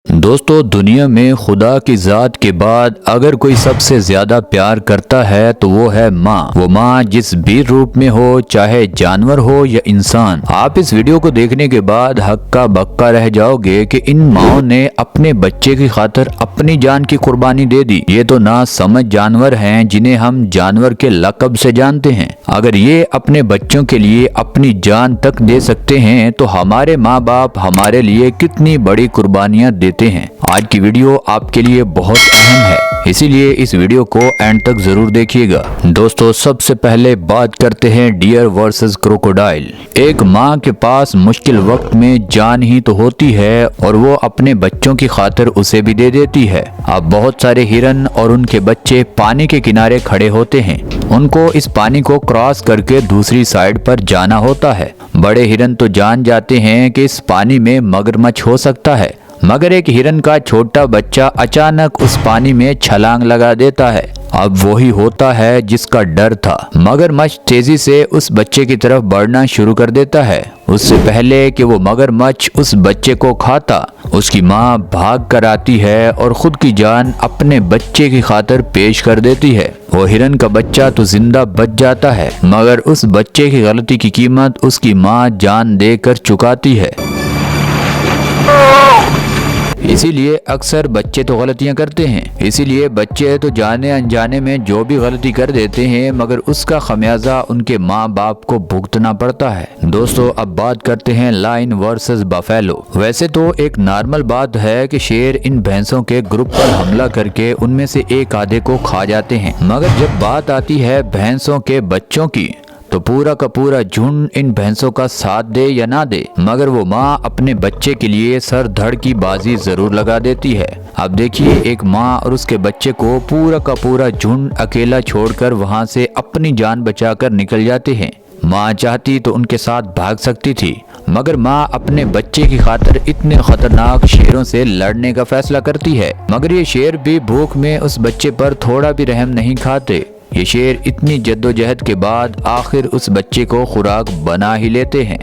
दोस्तों, दुनिया में खुदा की ज़ात के बाद अगर कोई सबसे ज़्यादा प्यार करता है तो वो है माँ। वो माँ जिस भी रूप में हो, चाहे जानवर हो या इंसान। आप इस वीडियो को देखने के बाद हक्का बक्का रह जाओगे कि इन माँओं ने अपने बच्चे की खातिर अपनी जान की कुर्बानी दे दी। ये तो ना समझ जानवर हैं जिन्हें हम जानवर के लक़ब से जानते हैं। अगर ये अपने बच्चों के लिए अपनी जान तक दे सकते हैं तो हमारे माँ बाप हमारे लिए कितनी बड़ी कुर्बानियाँ देते हैं। आज की वीडियो आपके लिए बहुत अहम है, इसीलिए इस वीडियो को एंड तक जरूर देखिएगा। दोस्तों, सबसे पहले बात करते हैं डियर वर्सेस क्रोकोडाइल। एक माँ के पास मुश्किल वक्त में जान ही तो होती है और वो अपने बच्चों की खातिर उसे भी दे देती है। अब बहुत सारे हिरन और उनके बच्चे पानी के किनारे खड़े होते हैं। उनको इस पानी को क्रॉस करके दूसरी साइड पर जाना होता है। बड़े हिरन तो जान जाते हैं कि इस पानी में मगरमच्छ हो सकता है, मगर एक हिरन का छोटा बच्चा अचानक उस पानी में छलांग लगा देता है। अब वही होता है जिसका डर था। मगरमच्छ तेजी से उस बच्चे की तरफ बढ़ना शुरू कर देता है। उससे पहले कि वो मगरमच्छ उस बच्चे को खाता, उसकी माँ भाग कर आती है और खुद की जान अपने बच्चे की खातिर पेश कर देती है। वो हिरन का बच्चा तो जिंदा बच जाता है, मगर उस बच्चे की गलती की कीमत उसकी माँ जान देकर चुकाती है। इसीलिए अक्सर बच्चे तो गलतियां करते हैं। इसीलिए बच्चे तो जाने अनजाने में जो भी गलती कर देते हैं, मगर उसका खमियाजा उनके माँ बाप को भुगतना पड़ता है। दोस्तों, अब बात करते हैं लायन वर्सेस बफेलो। वैसे तो एक नॉर्मल बात है कि शेर इन भैंसों के ग्रुप पर हमला करके उनमें से एक आधे को खा जाते हैं, मगर जब बात आती है भैंसों के बच्चों की तो पूरा का पूरा झुंड इन भैंसों का साथ दे या ना दे, मगर वो माँ अपने बच्चे के लिए सर धड़ की बाजी जरूर लगा देती है। अब देखिए, एक माँ और उसके बच्चे को पूरा का पूरा झुंड अकेला छोड़कर वहाँ से अपनी जान बचाकर निकल जाते हैं। माँ चाहती तो उनके साथ भाग सकती थी, मगर माँ अपने बच्चे की खातिर इतने खतरनाक शेरों से लड़ने का फैसला करती है। मगर ये शेर भी भूख में उस बच्चे पर थोड़ा भी रहम नहीं खाते। ये शेर इतनी जद्दोजहद के बाद आखिर उस बच्चे को खुराक बना ही लेते हैं।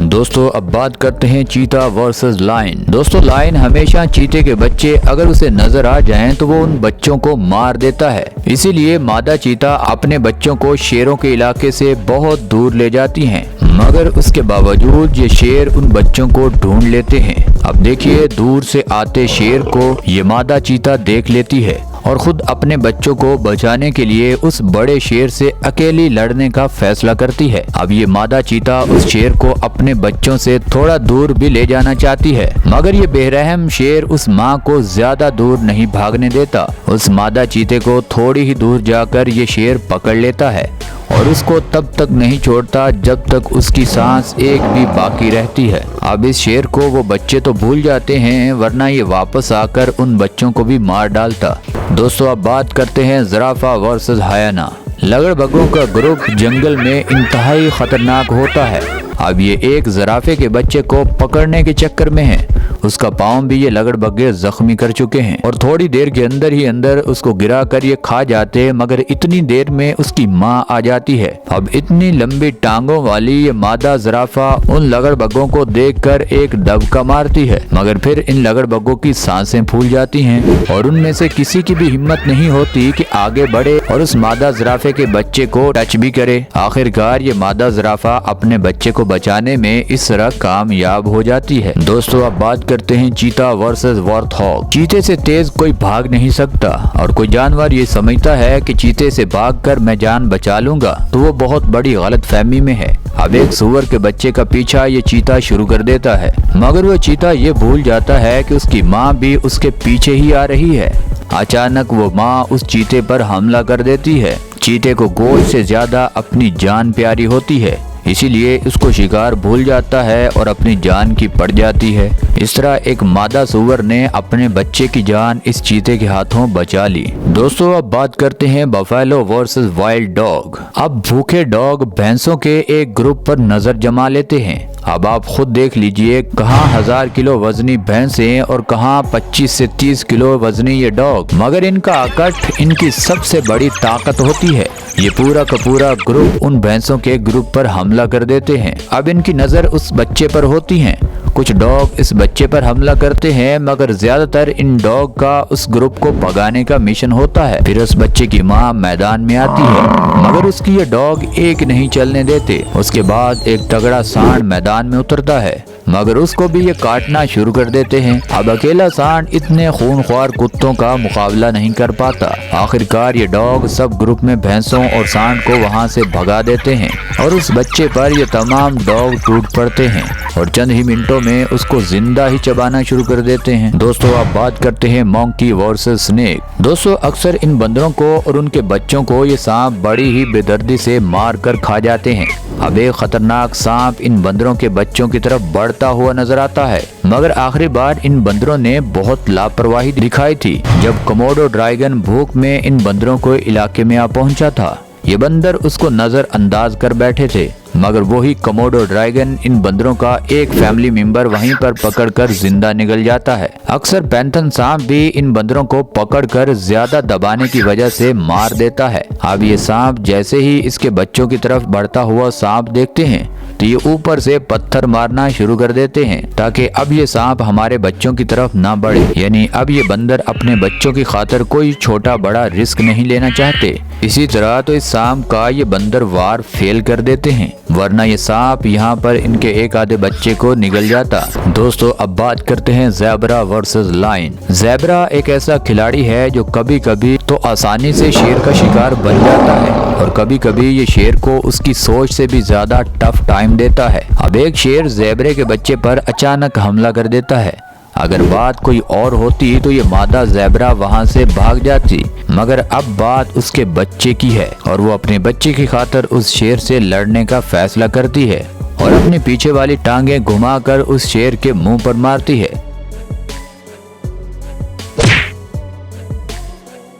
दोस्तों, अब बात करते हैं चीता वर्सेस लायन। दोस्तों, लायन हमेशा चीते के बच्चे अगर उसे नजर आ जाएं तो वो उन बच्चों को मार देता है। इसीलिए मादा चीता अपने बच्चों को शेरों के इलाके से बहुत दूर ले जाती हैं, मगर उसके बावजूद ये शेर उन बच्चों को ढूंढ लेते हैं। अब देखिए, दूर से आते शेर को ये मादा चीता देख लेती है और खुद अपने बच्चों को बचाने के लिए उस बड़े शेर से अकेली लड़ने का फैसला करती है। अब ये मादा चीता उस शेर को अपने बच्चों से थोड़ा दूर भी ले जाना चाहती है, मगर ये बेरहम शेर उस माँ को ज्यादा दूर नहीं भागने देता। उस मादा चीते को थोड़ी ही दूर जाकर ये शेर पकड़ लेता है और उसको तब तक नहीं छोड़ता जब तक उसकी सांस एक भी बाकी रहती है। अब इस शेर को वो बच्चे तो भूल जाते हैं, वरना ये वापस आकर उन बच्चों को भी मार डालता। दोस्तों, अब बात करते हैं ज़राफ़ा वर्सेस हायना। लगड़बगों का ग्रुप जंगल में इंतहाई खतरनाक होता है। अब ये एक ज़राफ़े के बच्चे को पकड़ने के चक्कर में है। उसका पाँव भी ये लगड़बग्गे जख्मी कर चुके हैं और थोड़ी देर के अंदर ही अंदर उसको गिरा कर ये खा जाते हैं, मगर इतनी देर में उसकी माँ आ जाती है। अब इतनी लंबी टांगों वाली ये मादा ज़राफ़ा उन लगड़बग्गों को देखकर एक दबका मारती है, मगर फिर इन लगड़बग्गों की सांसें फूल जाती हैं और उनमें से किसी की भी हिम्मत नहीं होती कि आगे बढ़े और उस मादा ज़राफ़े के बच्चे को टच भी करे। आखिरकार ये मादा ज़राफ़ा अपने बच्चे को बचाने में इस तरह कामयाब हो जाती है। दोस्तों, अब बात करते हैं चीता वर्सेस वॉर्थहॉग। चीते से तेज कोई भाग नहीं सकता और कोई जानवर ये समझता है कि चीते से भागकर मैं जान बचा लूंगा तो वो बहुत बड़ी गलतफहमी में है। अब एक सूअर के बच्चे का पीछा ये चीता शुरू कर देता है, मगर वो चीता ये भूल जाता है कि उसकी माँ भी उसके पीछे ही आ रही है। अचानक वो माँ उस चीते पर हमला कर देती है। चीते को गोश्त से ज्यादा अपनी जान प्यारी होती है, इसीलिए उसको शिकार भूल जाता है और अपनी जान की पड़ जाती है। इस तरह एक मादा सूअर ने अपने बच्चे की जान इस चीते के हाथों बचा ली। दोस्तों, अब बात करते हैं बफेलो वर्सेस वाइल्ड डॉग। अब भूखे डॉग भैंसों के एक ग्रुप पर नजर जमा लेते हैं अब आप खुद देख लीजिए, कहाँ 1000 किलो वजनी भैंसें और कहाँ 25 से 30 किलो वजनी ये डॉग, मगर इनका अकट इनकी सबसे बड़ी ताकत होती है। ये पूरा का पूरा ग्रुप उन भैंसों के ग्रुप पर हमला कर देते हैं। अब इनकी नजर उस बच्चे पर होती है। कुछ डॉग इस बच्चे पर हमला करते हैं, मगर ज्यादातर इन डॉग का उस ग्रुप को भगाने का मिशन होता है। फिर उस बच्चे की माँ मैदान में आती है, मगर उसकी ये डॉग एक नहीं चलने देते। उसके बाद एक तगड़ा सांड मैदान में उतरता है, मगर उसको भी ये काटना शुरू कर देते हैं। अब अकेला सांड इतने खूनख्वार कुत्तों का मुकाबला नहीं कर पाता। आखिरकार ये डॉग सब ग्रुप में भैंसों और सांड को वहाँ से भगा देते हैं और उस बच्चे पर ये तमाम डॉग टूट पड़ते हैं और चंद ही मिनटों में उसको जिंदा ही चबाना शुरू कर देते हैं। दोस्तों, आप बात करते हैं मंकी वर्सेस स्नेक। दोस्तों, अक्सर इन बंदरों को और उनके बच्चों को ये सांप बड़ी ही बेदर्दी से मार कर खा जाते हैं। अब एक खतरनाक सांप इन बंदरों के बच्चों की तरफ बढ़ता हुआ नजर आता है, मगर आखिरी बार इन बंदरों ने बहुत लापरवाही दिखाई थी जब कोमोडो ड्रैगन भूख में इन बंदरों को इलाके में आ पहुंचा था। ये बंदर उसको नजर अंदाज कर बैठे थे, मगर वही कोमोडो ड्रैगन इन बंदरों का एक फैमिली मेंबर वहीं पर पकड़कर जिंदा निकल जाता है। अक्सर पैंथन सांप भी इन बंदरों को पकड़कर ज्यादा दबाने की वजह से मार देता है। अब ये सांप जैसे ही इसके बच्चों की तरफ बढ़ता हुआ सांप देखते हैं तो ये ऊपर से पत्थर मारना शुरू कर देते हैं ताकि अब ये सांप हमारे बच्चों की तरफ ना बढ़े। यानी अब ये बंदर अपने बच्चों की खातिर कोई छोटा बड़ा रिस्क नहीं लेना चाहते। इसी तरह तो इस सांप का ये बंदर वार फेल कर देते हैं, वरना ये सांप यहाँ पर इनके एक आधे बच्चे को निगल जाता। दोस्तों, अब बात करते हैं ज़ेब्रा वर्सेस लायन। ज़ेब्रा एक ऐसा खिलाड़ी है जो कभी कभी तो आसानी से शेर का शिकार बन जाता है और कभी कभी ये शेर को उसकी सोच से भी ज्यादा टफ टाइम देता है। अब एक शेर ज़ेब्रे के बच्चे पर अचानक हमला कर देता है। अगर बात कोई और होती तो ये मादा ज़ेब्रा वहाँ से भाग जाती, मगर अब बात उसके बच्चे की है और वो अपने बच्चे की खातिर उस शेर से लड़ने का फैसला करती है और अपने पीछे वाली टांगे घुमाकर उस शेर के मुंह पर मारती है।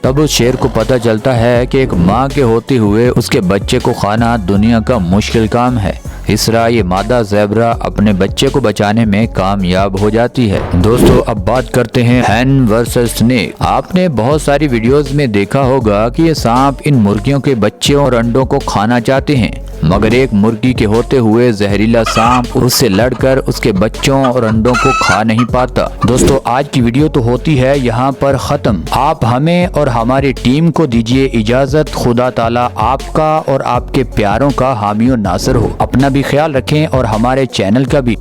तब उस शेर को पता चलता है कि एक माँ के होते हुए उसके बच्चे को खाना दुनिया का मुश्किल काम है। इस तरह ये मादा ज़ेब्रा अपने बच्चे को बचाने में कामयाब हो जाती है। दोस्तों, अब बात करते हैं हैन वर्सेस स्नेक। आपने बहुत सारी वीडियोस में देखा होगा कि ये सांप इन मुर्गियों के बच्चों और अंडों को खाना चाहते हैं, मगर एक मुर्गी के होते हुए जहरीला सांप उससे लड़कर उसके बच्चों और अंडों को खा नहीं पाता। दोस्तों, आज की वीडियो तो होती है यहाँ पर खत्म। आप हमें और हमारी टीम को दीजिए इजाजत। खुदा ताला आपका और आपके प्यारों का हामी और नासिर हो। अपना भी ख्याल रखें और हमारे चैनल का भी।